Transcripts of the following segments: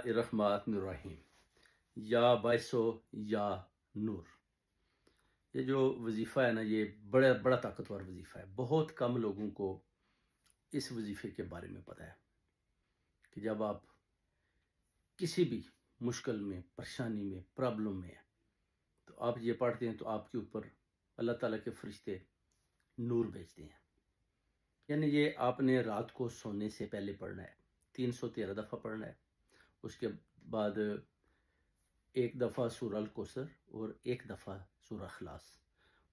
الرحمن الرحیم یا باعثو یا نور. یہ جو وظیفہ ہے نا، یہ بڑا طاقتور وظیفہ ہے. بہت کم لوگوں کو اس وظیفے کے بارے میں پتہ ہے کہ جب آپ کسی بھی مشکل میں، پریشانی میں، پرابلم میں ہیں تو آپ یہ پڑھتے ہیں تو آپ کے اوپر اللہ تعالیٰ کے فرشتے نور بھیجتے ہیں. یعنی یہ آپ نے رات کو سونے سے پہلے پڑھنا ہے، 313 دفعہ پڑھنا ہے. اس کے بعد ایک دفعہ سورہ الکوثر اور ایک دفعہ سورہ اخلاص.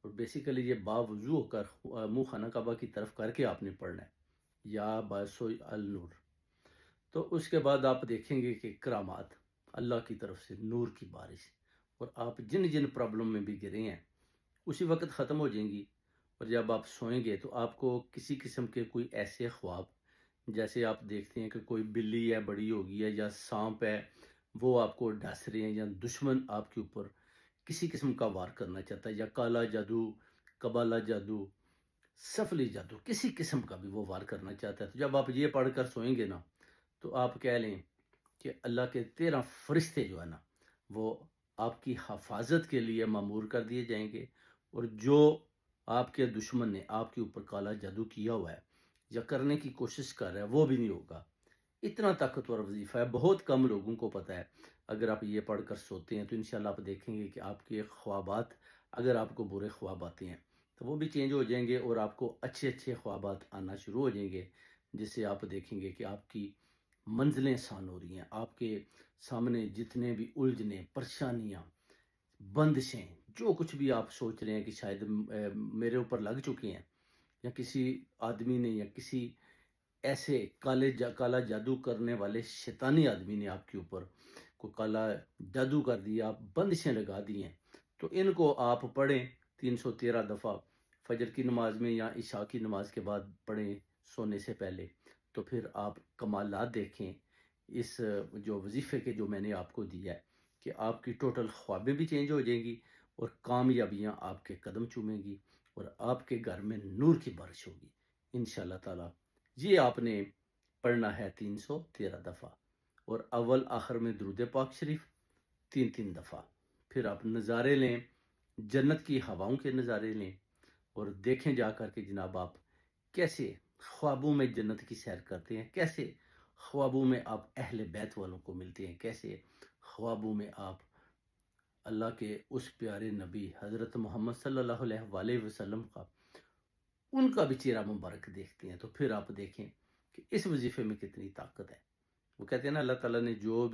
اور بیسیکلی یہ باوضو ہو کر منہ خانہ کعبہ کی طرف کر کے آپ نے پڑھنا ہے، یا باعثو النور. تو اس کے بعد آپ دیکھیں گے کہ کرامات، اللہ کی طرف سے نور کی بارش، اور آپ جن جن پرابلم میں بھی گرے ہیں اسی وقت ختم ہو جائیں گی. اور جب آپ سوئیں گے تو آپ کو کسی قسم کے کوئی ایسے خواب، جیسے آپ دیکھتے ہیں کہ کوئی بلی ہے بڑی ہوگی ہے، یا سانپ ہے وہ آپ کو ڈس رہے ہیں، یا دشمن آپ کے اوپر کسی قسم کا وار کرنا چاہتا ہے، یا کالا جادو، قبالہ جادو، سفلی جادو، کسی قسم کا بھی وہ وار کرنا چاہتا ہے. تو جب آپ یہ پڑھ کر سوئیں گے نا تو آپ کہہ لیں کہ اللہ کے 13 فرشتے جو ہے نا وہ آپ کی حفاظت کے لیے مامور کر دیے جائیں گے. اور جو آپ کے دشمن نے آپ کے اوپر کالا جادو کیا ہوا ہے یا کرنے کی کوشش کر رہا ہے وہ بھی نہیں ہوگا. اتنا طاقتور وظیفہ ہے، بہت کم لوگوں کو پتہ ہے. اگر آپ یہ پڑھ کر سوتے ہیں تو انشاءاللہ آپ دیکھیں گے کہ آپ کے خوابات، اگر آپ کو برے خواب آتے ہیں تو وہ بھی چینج ہو جائیں گے، اور آپ کو اچھے خوابات آنا شروع ہو جائیں گے، جس سے آپ دیکھیں گے کہ آپ کی منزلیں آسان ہو رہی ہیں. آپ کے سامنے جتنے بھی الجھنیں، پریشانیاں، بندشیں، جو کچھ بھی آپ سوچ رہے ہیں کہ شاید میرے اوپر لگ چکی ہیں، یا کسی آدمی نے یا کسی ایسے کالا جادو کرنے والے شیطانی آدمی نے آپ کے اوپر کوئی کالا جادو کر دیا، بندشیں لگا دی ہیں، تو ان کو آپ پڑھیں 313 دفعہ فجر کی نماز میں یا عشاء کی نماز کے بعد پڑھیں سونے سے پہلے. تو پھر آپ کمالات دیکھیں اس جو وظیفے کے جو میں نے آپ کو دیا ہے، کہ آپ کی ٹوٹل خوابیں بھی چینج ہو جائیں گی، اور کامیابیاں آپ کے قدم چومیں گی، اور آپ کے گھر میں نور کی بارش ہوگی انشاءاللہ تعالیٰ. یہ آپ نے پڑھنا ہے 313 دفعہ، اور اول آخر میں درود پاک شریف 3 دفعہ. پھر آپ نظارے لیں، جنت کی ہواؤں کے نظارے لیں، اور دیکھیں جا کر کے جناب آپ کیسے خوابوں میں جنت کی سیر کرتے ہیں، کیسے خوابوں میں آپ اہل بیت والوں کو ملتے ہیں، کیسے خوابوں میں آپ اللہ کے اس پیارے نبی حضرت محمد صلی اللہ علیہ وآلہ وسلم کا، ان کا بھی چہرہ مبارک دیکھتے ہیں. تو پھر آپ دیکھیں کہ اس وظیفے میں کتنی طاقت ہے. وہ کہتے ہیں نا اللہ تعالیٰ نے جو بھی